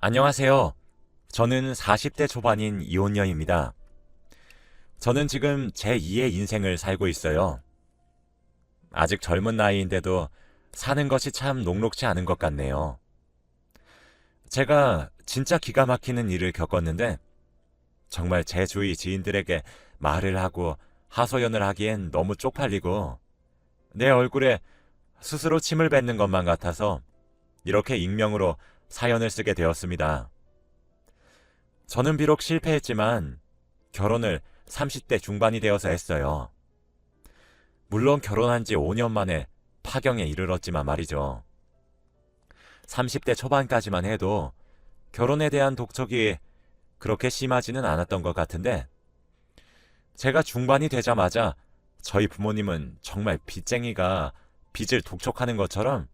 안녕하세요. 저는 40대 초반인 이혼녀입니다. 저는 지금 제2의 인생을 살고 있어요. 아직 젊은 나이인데도 사는 것이 참 녹록지 않은 것 같네요. 제가 진짜 기가 막히는 일을 겪었는데 정말 제 주위 지인들에게 말을 하고 하소연을 하기엔 너무 쪽팔리고 내 얼굴에 스스로 침을 뱉는 것만 같아서 이렇게 익명으로 사연을 쓰게 되었습니다. 저는 비록 실패했지만 결혼을 30대 중반이 되어서 했어요. 물론 결혼한 지 5년 만에 파경에 이르렀지만 말이죠. 30대 초반까지만 해도 결혼에 대한 독촉이 그렇게 심하지는 않았던 것 같은데 제가 중반이 되자마자 저희 부모님은 정말 빚쟁이가 빚을 독촉하는 것처럼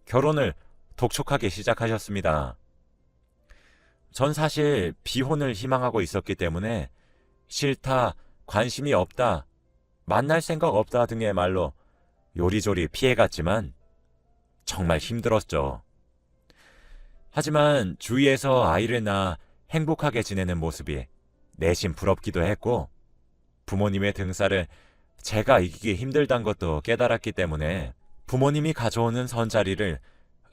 결혼을 독촉하기 시작하셨습니다. 전 사실 비혼을 희망하고 있었기 때문에 싫다, 관심이 없다, 만날 생각 없다 등의 말로 요리조리 피해갔지만 정말 힘들었죠. 하지만 주위에서 아이를 낳아 행복하게 지내는 모습이 내심 부럽기도 했고 부모님의 등살을 제가 이기기 힘들단 것도 깨달았기 때문에 부모님이 가져오는 선자리를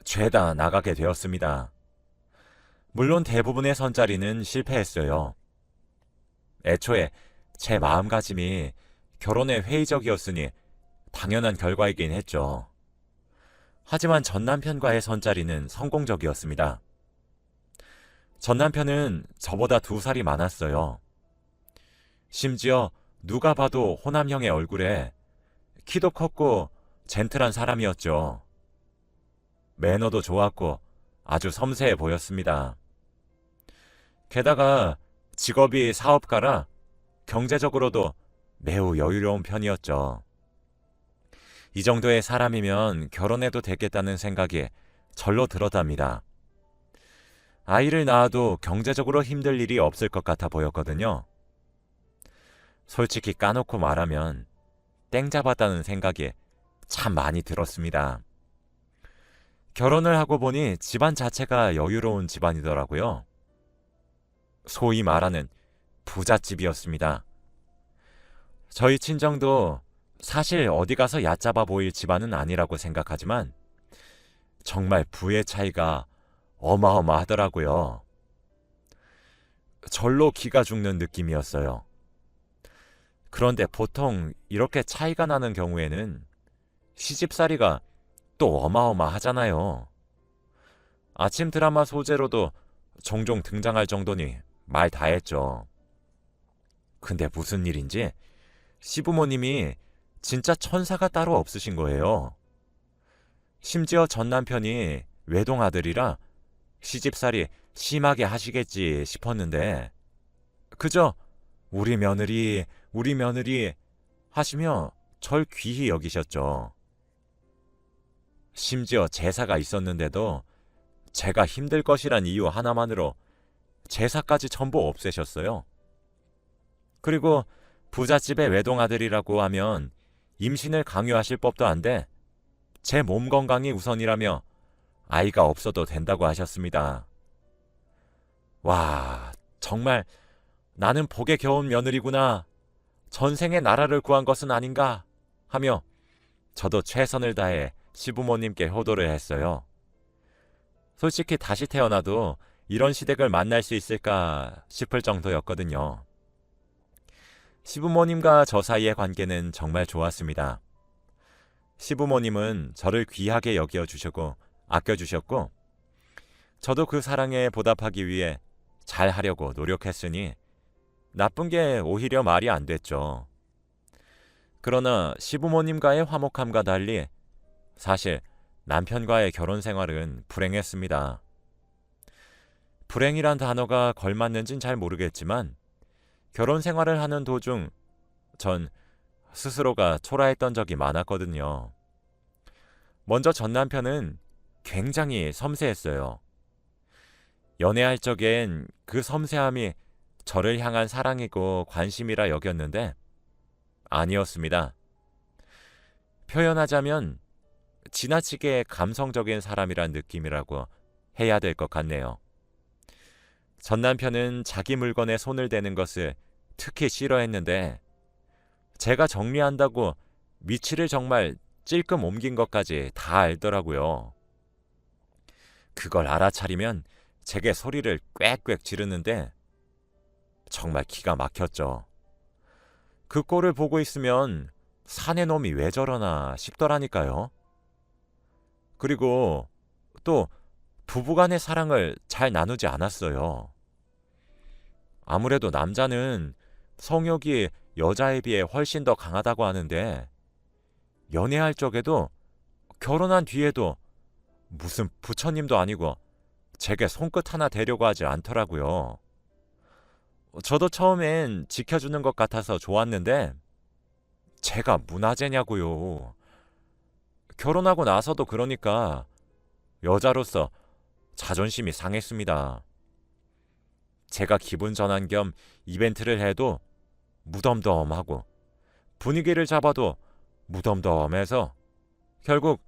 죄다 나가게 되었습니다. 물론 대부분의 선자리는 실패했어요. 애초에 제 마음가짐이 결혼에 회의적이었으니 당연한 결과이긴 했죠. 하지만 전 남편과의 선자리는 성공적이었습니다. 전 남편은 저보다 2살이 많았어요. 심지어 누가 봐도 호남형의 얼굴에 키도 컸고 젠틀한 사람이었죠. 매너도 좋았고 아주 섬세해 보였습니다. 게다가 직업이 사업가라 경제적으로도 매우 여유로운 편이었죠. 이 정도의 사람이면 결혼해도 되겠다는 생각이 절로 들었답니다. 아이를 낳아도 경제적으로 힘들 일이 없을 것 같아 보였거든요. 솔직히 까놓고 말하면 땡 잡았다는 생각이 참 많이 들었습니다. 결혼을 하고 보니 집안 자체가 여유로운 집안이더라고요. 소위 말하는 부잣집이었습니다. 저희 친정도 사실 어디 가서 얕잡아 보일 집안은 아니라고 생각하지만 정말 부의 차이가 어마어마하더라고요. 절로 기가 죽는 느낌이었어요. 그런데 보통 이렇게 차이가 나는 경우에는 시집살이가 또 어마어마하잖아요. 아침 드라마 소재로도 종종 등장할 정도니 말 다 했죠. 근데 무슨 일인지 시부모님이 진짜 천사가 따로 없으신 거예요. 심지어 전 남편이 외동아들이라 시집살이 심하게 하시겠지 싶었는데 그저 우리 며느리, 우리 며느리 하시며 절 귀히 여기셨죠. 심지어 제사가 있었는데도 제가 힘들 것이란 이유 하나만으로 제사까지 전부 없애셨어요. 그리고 부잣집의 외동아들이라고 하면 임신을 강요하실 법도 한데 제 몸 건강이 우선이라며 아이가 없어도 된다고 하셨습니다. 와, 정말 나는 복에 겨운 며느리구나. 전생에 나라를 구한 것은 아닌가 하며 저도 최선을 다해 시부모님께 효도를 했어요. 솔직히 다시 태어나도 이런 시댁을 만날 수 있을까 싶을 정도였거든요. 시부모님과 저 사이의 관계는 정말 좋았습니다. 시부모님은 저를 귀하게 여겨주셨고 아껴주셨고 저도 그 사랑에 보답하기 위해 잘하려고 노력했으니 나쁜 게 오히려 말이 안 됐죠. 그러나 시부모님과의 화목함과 달리 사실 남편과의 결혼 생활은 불행했습니다. 불행이란 단어가 걸맞는진 잘 모르겠지만 결혼 생활을 하는 도중 전 스스로가 초라했던 적이 많았거든요. 먼저 전 남편은 굉장히 섬세했어요. 연애할 적엔 그 섬세함이 저를 향한 사랑이고 관심이라 여겼는데 아니었습니다. 표현하자면 지나치게 감성적인 사람이란 느낌이라고 해야 될 것 같네요. 전 남편은 자기 물건에 손을 대는 것을 특히 싫어했는데 제가 정리한다고 위치를 정말 찔끔 옮긴 것까지 다 알더라고요. 그걸 알아차리면 제게 소리를 꽥꽥 지르는데 정말 기가 막혔죠. 그 꼴을 보고 있으면 사내 놈이 왜 저러나 싶더라니까요. 그리고 또 부부간의 사랑을 잘 나누지 않았어요. 아무래도 남자는 성욕이 여자에 비해 훨씬 더 강하다고 하는데 연애할 적에도 결혼한 뒤에도 무슨 부처님도 아니고 제게 손끝 하나 대려고 하지 않더라고요. 저도 처음엔 지켜주는 것 같아서 좋았는데 제가 문화재냐고요. 결혼하고 나서도 그러니까 여자로서 자존심이 상했습니다. 제가 기분 전환 겸 이벤트를 해도 무덤덤하고 분위기를 잡아도 무덤덤해서 결국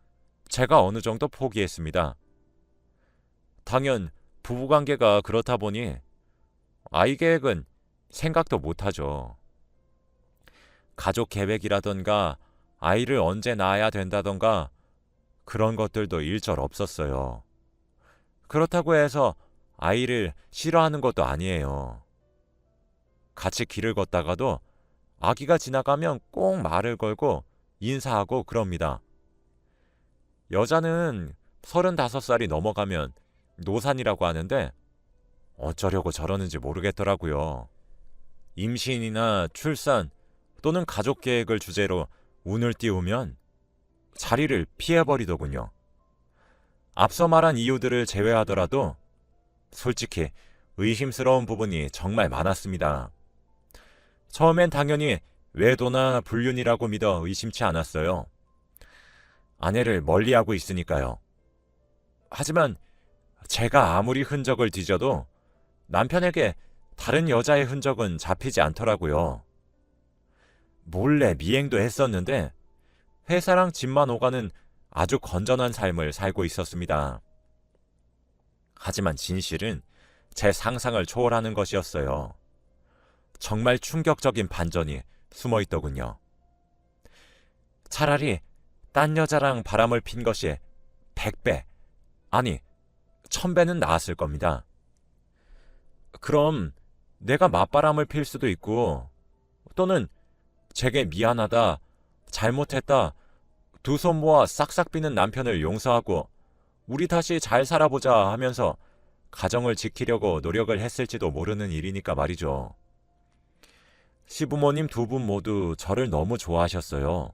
제가 어느 정도 포기했습니다. 당연 부부관계가 그렇다 보니 아이 계획은 생각도 못하죠. 가족 계획이라던가 아이를 언제 낳아야 된다던가 그런 것들도 일절 없었어요. 그렇다고 해서 아이를 싫어하는 것도 아니에요. 같이 길을 걷다가도 아기가 지나가면 꼭 말을 걸고 인사하고 그럽니다. 여자는 35살이 넘어가면 노산이라고 하는데 어쩌려고 저러는지 모르겠더라고요. 임신이나 출산 또는 가족 계획을 주제로 운을 띄우면 자리를 피해버리더군요. 앞서 말한 이유들을 제외하더라도 솔직히 의심스러운 부분이 정말 많았습니다. 처음엔 당연히 외도나 불륜이라고 믿어 의심치 않았어요. 아내를 멀리하고 있으니까요. 하지만 제가 아무리 흔적을 뒤져도 남편에게 다른 여자의 흔적은 잡히지 않더라고요. 몰래 미행도 했었는데 회사랑 집만 오가는 아주 건전한 삶을 살고 있었습니다. 하지만 진실은 제 상상을 초월하는 것이었어요. 정말 충격적인 반전이 숨어 있더군요. 차라리 딴 여자랑 바람을 핀 것이 100배, 아니 1000배는 나았을 겁니다. 그럼 내가 맞바람을 필 수도 있고 또는 제게 미안하다, 잘못했다, 두 손 모아 싹싹 비는 남편을 용서하고 우리 다시 잘 살아보자 하면서 가정을 지키려고 노력을 했을지도 모르는 일이니까 말이죠. 시부모님 두 분 모두 저를 너무 좋아하셨어요.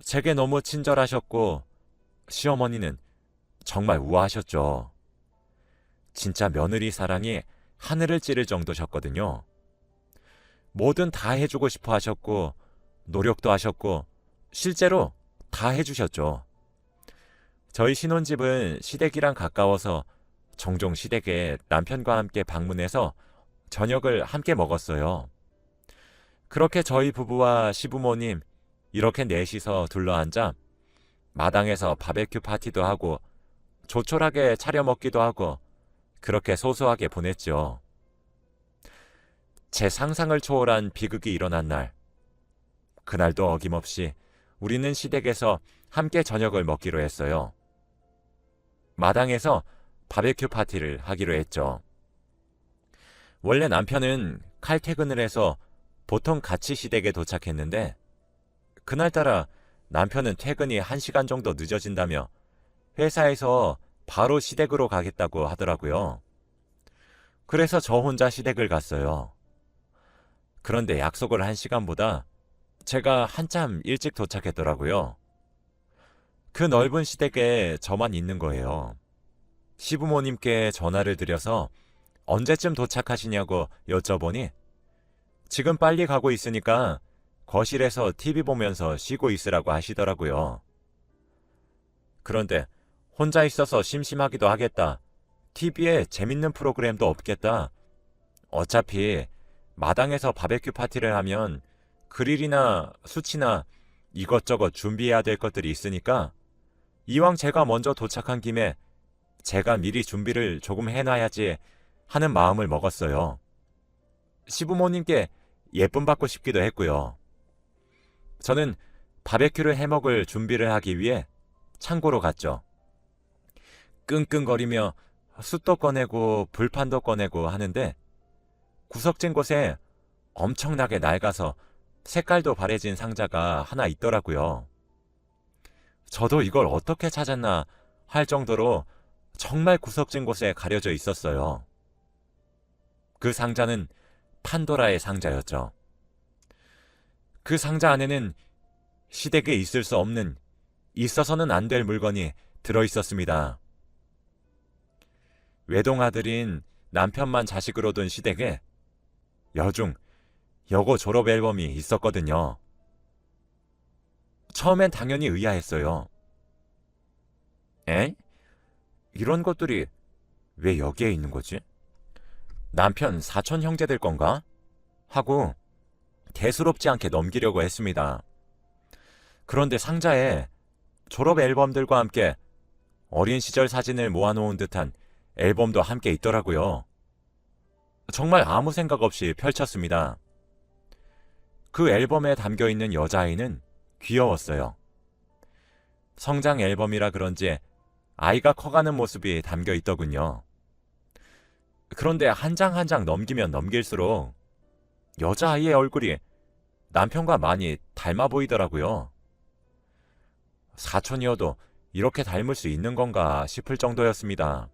제게 너무 친절하셨고 시어머니는 정말 우아하셨죠. 진짜 며느리 사랑이 하늘을 찌를 정도셨거든요. 뭐든 다 해주고 싶어 하셨고 노력도 하셨고 실제로 다 해주셨죠. 저희 신혼집은 시댁이랑 가까워서 종종 시댁에 남편과 함께 방문해서 저녁을 함께 먹었어요. 그렇게 저희 부부와 시부모님 이렇게 넷이서 둘러앉아 마당에서 바베큐 파티도 하고 조촐하게 차려 먹기도 하고 그렇게 소소하게 보냈죠. 제 상상을 초월한 비극이 일어난 날. 그날도 어김없이 우리는 시댁에서 함께 저녁을 먹기로 했어요. 마당에서 바베큐 파티를 하기로 했죠. 원래 남편은 칼퇴근을 해서 보통 같이 시댁에 도착했는데 그날따라 남편은 퇴근이 1시간 정도 늦어진다며 회사에서 바로 시댁으로 가겠다고 하더라고요. 그래서 저 혼자 시댁을 갔어요. 그런데 약속을 한 시간보다 제가 한참 일찍 도착했더라고요. 그 넓은 시댁에 저만 있는 거예요. 시부모님께 전화를 드려서 언제쯤 도착하시냐고 여쭤보니 지금 빨리 가고 있으니까 거실에서 TV 보면서 쉬고 있으라고 하시더라고요. 그런데 혼자 있어서 심심하기도 하겠다. TV에 재밌는 프로그램도 없겠다. 어차피 마당에서 바베큐 파티를 하면 그릴이나 수치나 이것저것 준비해야 될 것들이 있으니까 이왕 제가 먼저 도착한 김에 제가 미리 준비를 조금 해놔야지 하는 마음을 먹었어요. 시부모님께 예쁨 받고 싶기도 했고요. 저는 바베큐를 해먹을 준비를 하기 위해 창고로 갔죠. 끙끙거리며 숯도 꺼내고 불판도 꺼내고 하는데 구석진 곳에 엄청나게 낡아서 색깔도 바래진 상자가 하나 있더라고요. 저도 이걸 어떻게 찾았나 할 정도로 정말 구석진 곳에 가려져 있었어요. 그 상자는 판도라의 상자였죠. 그 상자 안에는 시댁에 있을 수 없는, 있어서는 안 될 물건이 들어있었습니다. 외동아들인 남편만 자식으로 둔 시댁에 여중, 여고 졸업 앨범이 있었거든요. 처음엔 당연히 의아했어요. 에? 이런 것들이 왜 여기에 있는 거지? 남편 사촌 형제들 건가? 하고 대수롭지 않게 넘기려고 했습니다. 그런데 상자에 졸업 앨범들과 함께 어린 시절 사진을 모아놓은 듯한 앨범도 함께 있더라고요. 정말 아무 생각 없이 펼쳤습니다. 그 앨범에 담겨있는 여자아이는 귀여웠어요. 성장 앨범이라 그런지 아이가 커가는 모습이 담겨 있더군요. 그런데 한 장 한 장 넘기면 넘길수록 여자아이의 얼굴이 남편과 많이 닮아 보이더라고요. 사촌이어도 이렇게 닮을 수 있는 건가 싶을 정도였습니다.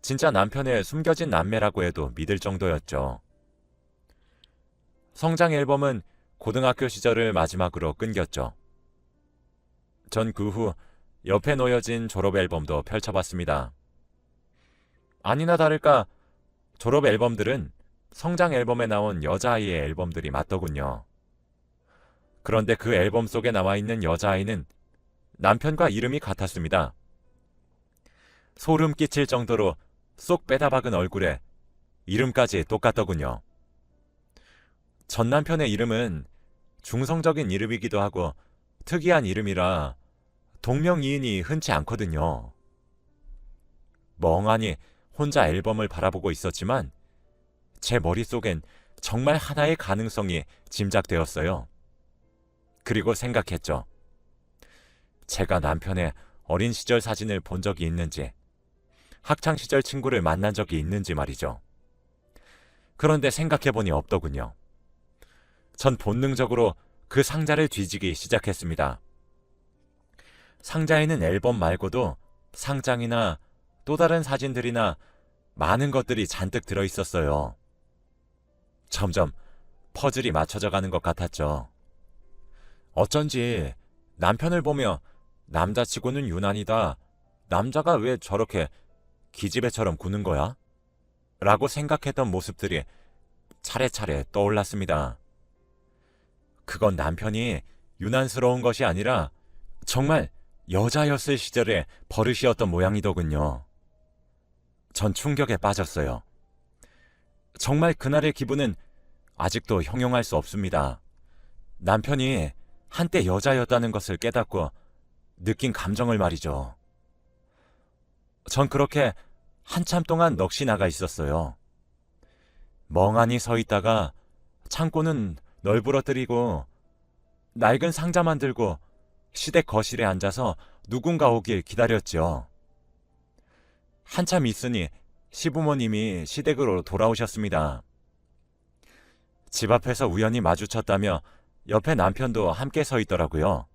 진짜 남편의 숨겨진 남매라고 해도 믿을 정도였죠. 성장 앨범은 고등학교 시절을 마지막으로 끊겼죠. 전 그 후 옆에 놓여진 졸업 앨범도 펼쳐봤습니다. 아니나 다를까 졸업 앨범들은 성장 앨범에 나온 여자아이의 앨범들이 맞더군요. 그런데 그 앨범 속에 나와 있는 여자아이는 남편과 이름이 같았습니다. 소름 끼칠 정도로 쏙 빼다박은 얼굴에 이름까지 똑같더군요. 전 남편의 이름은 중성적인 이름이기도 하고 특이한 이름이라 동명이인이 흔치 않거든요. 멍하니 혼자 앨범을 바라보고 있었지만 제 머릿속엔 정말 하나의 가능성이 짐작되었어요. 그리고 생각했죠. 제가 남편의 어린 시절 사진을 본 적이 있는지, 학창시절 친구를 만난 적이 있는지 말이죠. 그런데 생각해보니 없더군요. 전 본능적으로 그 상자를 뒤지기 시작했습니다. 상자에는 앨범 말고도 상장이나 또 다른 사진들이나 많은 것들이 잔뜩 들어있었어요. 점점 퍼즐이 맞춰져 가는 것 같았죠. 어쩐지 남편을 보며 남자치고는 유난이다. 남자가 왜 저렇게 기집애처럼 구는 거야? 라고 생각했던 모습들이 차례차례 떠올랐습니다. 그건 남편이 유난스러운 것이 아니라 정말 여자였을 시절의 버릇이었던 모양이더군요. 전 충격에 빠졌어요. 정말 그날의 기분은 아직도 형용할 수 없습니다. 남편이 한때 여자였다는 것을 깨닫고 느낀 감정을 말이죠. 전 그렇게 한참 동안 넋이 나가 있었어요. 멍하니 서 있다가 창고는 널브러뜨리고 낡은 상자만 들고 시댁 거실에 앉아서 누군가 오길 기다렸죠. 한참 있으니 시부모님이 시댁으로 돌아오셨습니다. 집 앞에서 우연히 마주쳤다며 옆에 남편도 함께 서 있더라고요.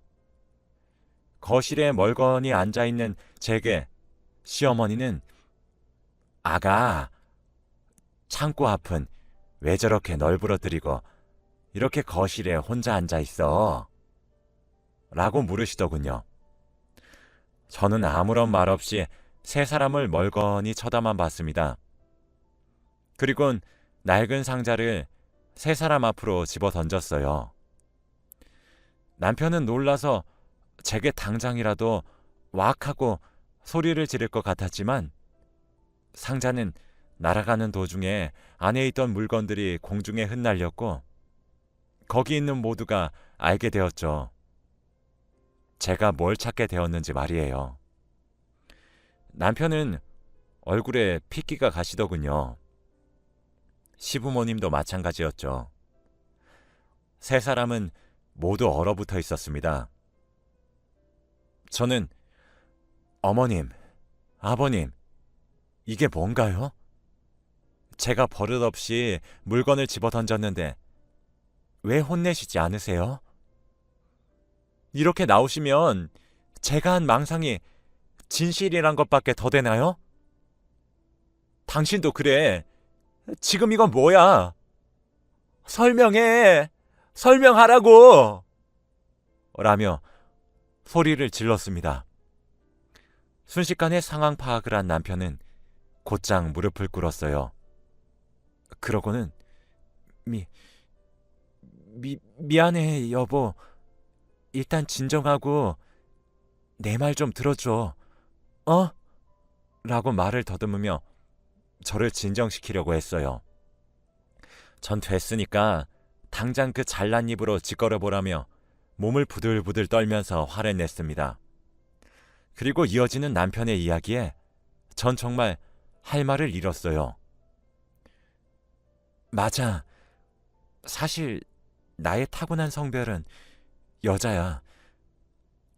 거실에 멀거니 앉아있는 제게 시어머니는 아가, 창고 앞은 왜 저렇게 널브러뜨리고 이렇게 거실에 혼자 앉아있어? 라고 물으시더군요. 저는 아무런 말 없이 세 사람을 멀거니 쳐다만 봤습니다. 그리곤 낡은 상자를 세 사람 앞으로 집어 던졌어요. 남편은 놀라서 제게 당장이라도 왁 하고 소리를 지를 것 같았지만 상자는 날아가는 도중에 안에 있던 물건들이 공중에 흩날렸고 거기 있는 모두가 알게 되었죠. 제가 뭘 찾게 되었는지 말이에요. 남편은 얼굴에 핏기가 가시더군요. 시부모님도 마찬가지였죠. 세 사람은 모두 얼어붙어 있었습니다. 저는 어머님, 아버님, 이게 뭔가요? 제가 버릇없이 물건을 집어 던졌는데 왜 혼내시지 않으세요? 이렇게 나오시면 제가 한 망상이 진실이란 것밖에 더 되나요? 당신도 그래. 지금 이건 뭐야? 설명해! 설명하라고! 라며 소리를 질렀습니다. 순식간에 상황 파악을 한 남편은 곧장 무릎을 꿇었어요. 그러고는 미안해, 여보. 일단 진정하고 내 말 좀 들어줘. 어? 라고 말을 더듬으며 저를 진정시키려고 했어요. 전 됐으니까 당장 그 잘난 입으로 짓거려보라며 몸을 부들부들 떨면서 화를 냈습니다. 그리고 이어지는 남편의 이야기에 전 정말 할 말을 잃었어요. 맞아. 사실 나의 타고난 성별은 여자야.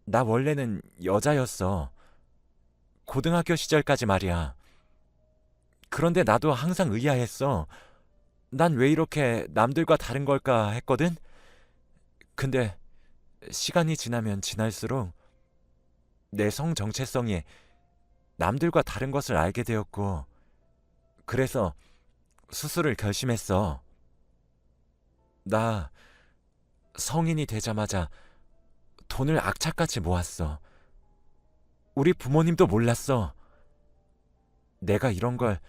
나 원래는 여자였어. 고등학교 시절까지 말이야. 그런데 나도 항상 의아했어. 난 왜 이렇게 남들과 다른 걸까 했거든? 근데 시간이 지나면 지날수록 내 성 정체성이 남들과 다른 것을 알게 되었고, 그래서 수술을 결심했어. 나 성인이 되자마자 돈을 악착같이 모았어. 우리 부모님도 몰랐어. 내가 이런 걸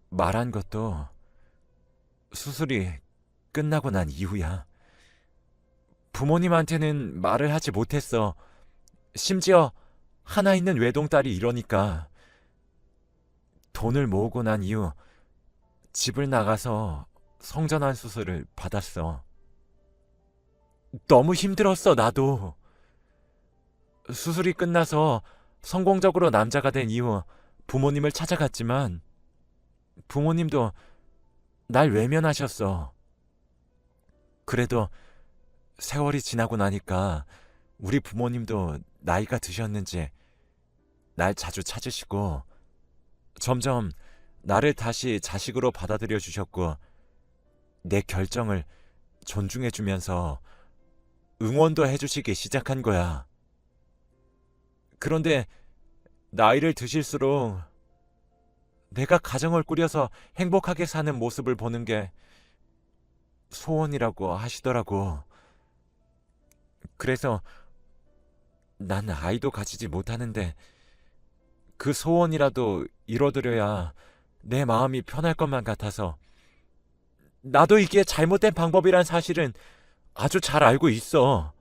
말한 것도 수술이 끝나고 난 이후야. 부모님한테는 말을 하지 못했어. 심지어 하나 있는 외동딸이 이러니까. 돈을 모으고 난 이후 집을 나가서 성전환 수술을 받았어. 너무 힘들었어, 나도. 수술이 끝나서 성공적으로 남자가 된 이후 부모님을 찾아갔지만 부모님도 날 외면하셨어. 그래도 세월이 지나고 나니까 우리 부모님도 나이가 드셨는지 날 자주 찾으시고 점점 나를 다시 자식으로 받아들여 주셨고 내 결정을 존중해 주면서 응원도 해주시기 시작한 거야. 그런데 나이를 드실수록 내가 가정을 꾸려서 행복하게 사는 모습을 보는 게 소원이라고 하시더라고. 그래서 난 아이도 가지지 못하는데 그 소원이라도 이뤄드려야 내 마음이 편할 것만 같아서 나도 이게 잘못된 방법이란 사실은 아주 잘 알고 있어.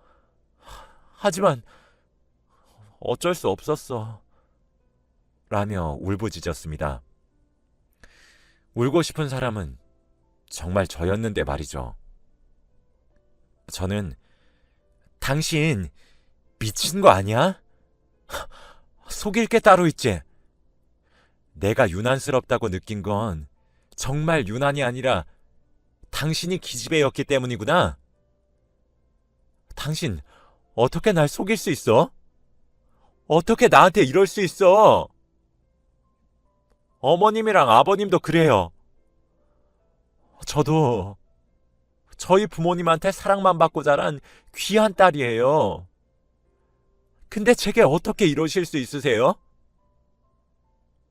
하지만 어쩔 수 없었어. 라며 울부짖었습니다. 울고 싶은 사람은 정말 저였는데 말이죠. 저는 당신 미친 거 아니야? 속일 게 따로 있지. 내가 유난스럽다고 느낀 건 정말 유난이 아니라 당신이 기집애였기 때문이구나. 당신 어떻게 날 속일 수 있어? 어떻게 나한테 이럴 수 있어? 어머님이랑 아버님도 그래요. 저도 저희 부모님한테 사랑만 받고 자란 귀한 딸이에요. 근데 제게 어떻게 이러실 수 있으세요?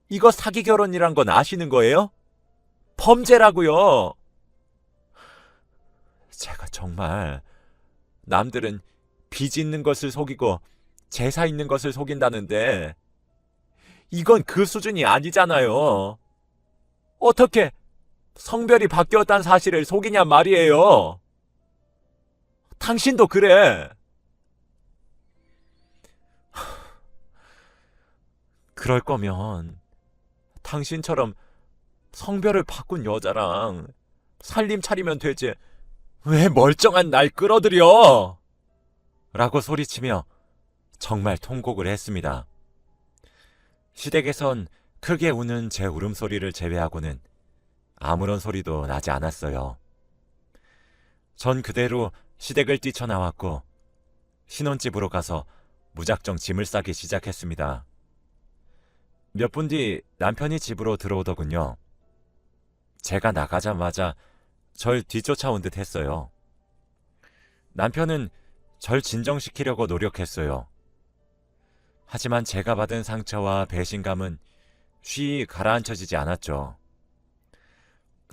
이거 사기 결혼이란 건 아시는 거예요? 범죄라고요. 제가 정말 남들은 빚 있는 것을 속이고 제사 있는 것을 속인다는데 이건 그 수준이 아니잖아요. 어떻게 성별이 바뀌었다는 사실을 속이냔 말이에요. 당신도 그래. 그럴 거면 당신처럼 성별을 바꾼 여자랑 살림 차리면 되지. 왜 멀쩡한 날 끌어들여? 라고 소리치며 정말 통곡을 했습니다. 시댁에선 크게 우는 제 울음소리를 제외하고는 아무런 소리도 나지 않았어요. 전 그대로 시댁을 뛰쳐나왔고 신혼집으로 가서 무작정 짐을 싸기 시작했습니다. 몇 분 뒤 남편이 집으로 들어오더군요. 제가 나가자마자 절 뒤쫓아온 듯 했어요. 남편은 절 진정시키려고 노력했어요. 하지만 제가 받은 상처와 배신감은 쉬이 가라앉혀지지 않았죠.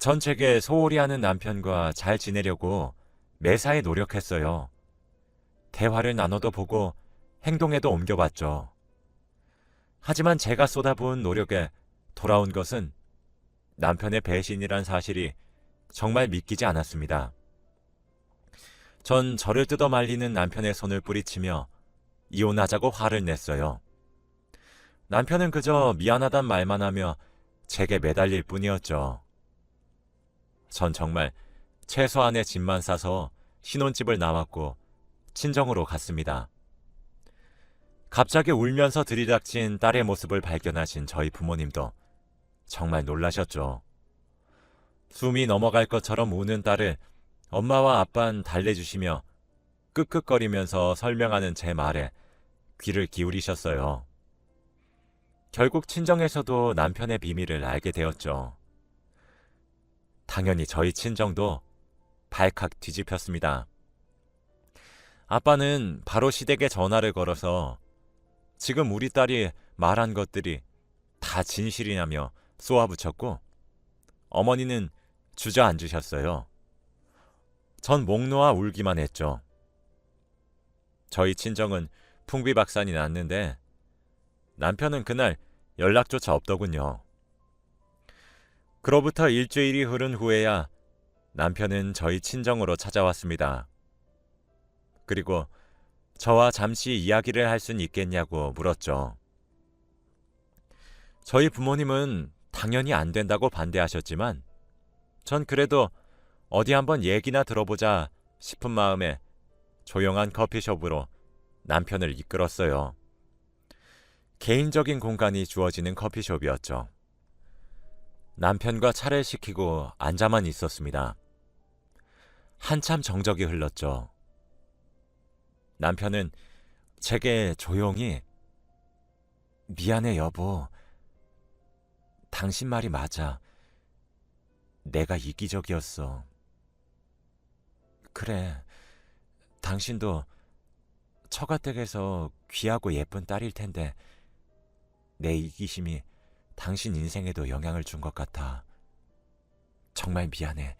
전 제게 소홀히 하는 남편과 잘 지내려고 매사에 노력했어요. 대화를 나눠도 보고 행동에도 옮겨봤죠. 하지만 제가 쏟아부은 노력에 돌아온 것은 남편의 배신이란 사실이 정말 믿기지 않았습니다. 전 저를 뜯어 말리는 남편의 손을 뿌리치며 이혼하자고 화를 냈어요. 남편은 그저 미안하단 말만 하며 제게 매달릴 뿐이었죠. 전 정말 최소한의 짐만 싸서 신혼집을 나왔고 친정으로 갔습니다. 갑자기 울면서 들이닥친 딸의 모습을 발견하신 저희 부모님도 정말 놀라셨죠. 숨이 넘어갈 것처럼 우는 딸을 엄마와 아빠는 달래주시며 끄끄거리면서 설명하는 제 말에 귀를 기울이셨어요. 결국 친정에서도 남편의 비밀을 알게 되었죠. 당연히 저희 친정도 발칵 뒤집혔습니다. 아빠는 바로 시댁에 전화를 걸어서 지금 우리 딸이 말한 것들이 다 진실이냐며 쏘아붙였고 어머니는 주저앉으셨어요. 전 목 놓아 울기만 했죠. 저희 친정은 풍비박산이 났는데 남편은 그날 연락조차 없더군요. 그로부터 일주일이 흐른 후에야 남편은 저희 친정으로 찾아왔습니다. 그리고 저와 잠시 이야기를 할 순 있겠냐고 물었죠. 저희 부모님은 당연히 안 된다고 반대하셨지만 전 그래도 어디 한번 얘기나 들어보자 싶은 마음에 조용한 커피숍으로 남편을 이끌었어요. 개인적인 공간이 주어지는 커피숍이었죠. 남편과 차를 시키고 앉아만 있었습니다. 한참 정적이 흘렀죠. 남편은 제게 조용히 미안해 여보. 당신 말이 맞아. 내가 이기적이었어. 그래. 당신도 처가댁에서 귀하고 예쁜 딸일 텐데 내 이기심이 당신 인생에도 영향을 준 것 같아. 정말 미안해.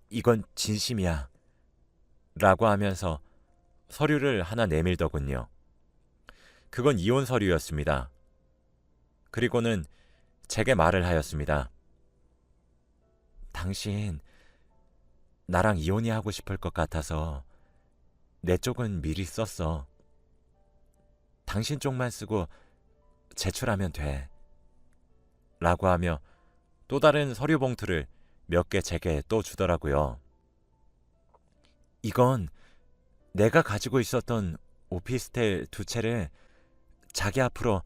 이건 진심이야. 라고 하면서 서류를 하나 내밀더군요. 그건 이혼 서류였습니다. 그리고는 제게 말을 하였습니다. 당신 나랑 이혼이 하고 싶을 것 같아서 내 쪽은 미리 썼어. 당신 쪽만 쓰고 제출하면 돼. 라고 하며 또 다른 서류 봉투를 몇 개 제게 또 주더라고요. 이건 내가 가지고 있었던 오피스텔 2채를 자기 앞으로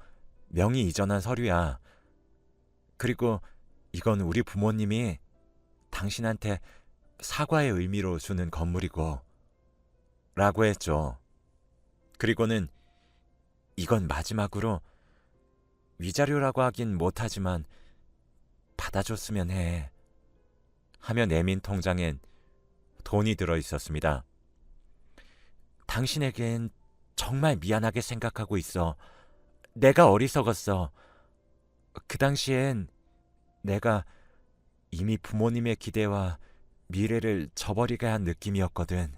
명의 이전한 서류야. 그리고 이건 우리 부모님이 당신한테 사과의 의미로 주는 건물이고 라고 했죠. 그리고는 이건 마지막으로 위자료라고 하긴 못하지만 받아줬으면 해. 하며 내민 통장엔 돈이 들어 있었습니다. 당신에겐 정말 미안하게 생각하고 있어. 내가 어리석었어. 그 당시엔 내가 이미 부모님의 기대와 미래를 저버리게 한 느낌이었거든.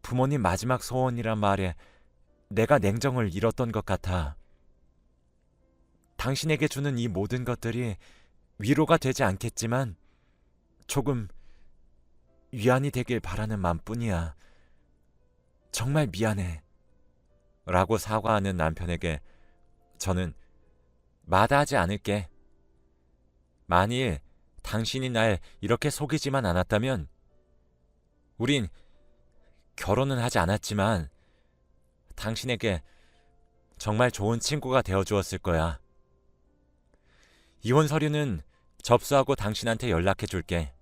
부모님 마지막 소원이란 말에 내가 냉정을 잃었던 것 같아. 당신에게 주는 이 모든 것들이 위로가 되지 않겠지만 조금 위안이 되길 바라는 마음뿐이야. 정말 미안해. 라고 사과하는 남편에게 저는 마다하지 않을게. 만일 당신이 날 이렇게 속이지만 않았다면 우린 결혼은 하지 않았지만 당신에게 정말 좋은 친구가 되어주었을 거야. 이혼 서류는 접수하고 당신한테 연락해 줄게.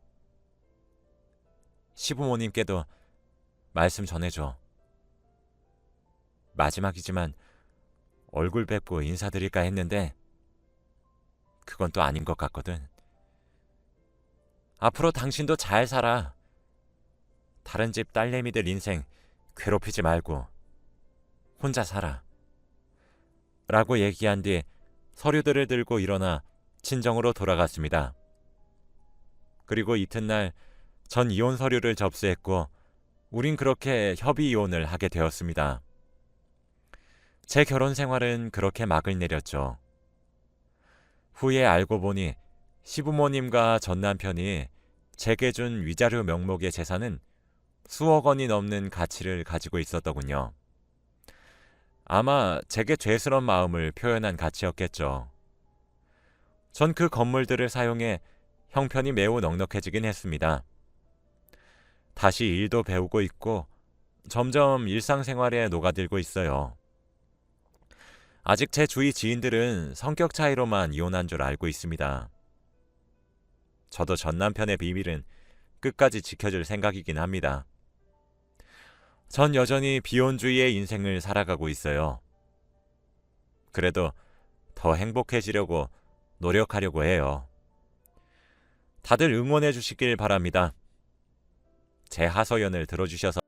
시부모님께도 말씀 전해줘. 마지막이지만 얼굴 뵙고 인사드릴까 했는데 그건 또 아닌 것 같거든. 앞으로 당신도 잘 살아. 다른 집 딸내미들 인생 괴롭히지 말고 혼자 살아. 라고 얘기한 뒤 서류들을 들고 일어나 친정으로 돌아갔습니다. 그리고 이튿날 전 이혼 서류를 접수했고 우린 그렇게 협의 이혼을 하게 되었습니다. 제 결혼 생활은 그렇게 막을 내렸죠. 후에 알고 보니 시부모님과 전 남편이 제게 준 위자료 명목의 재산은 수억 원이 넘는 가치를 가지고 있었더군요. 아마 제게 죄스러운 마음을 표현한 가치였겠죠. 전 그 건물들을 사용해 형편이 매우 넉넉해지긴 했습니다. 다시 일도 배우고 있고 점점 일상생활에 녹아들고 있어요. 아직 제 주위 지인들은 성격 차이로만 이혼한 줄 알고 있습니다. 저도 전 남편의 비밀은 끝까지 지켜줄 생각이긴 합니다. 전 여전히 비혼주의의 인생을 살아가고 있어요. 그래도 더 행복해지려고 노력하려고 해요. 다들 응원해 주시길 바랍니다. 제 하소연을 들어주셔서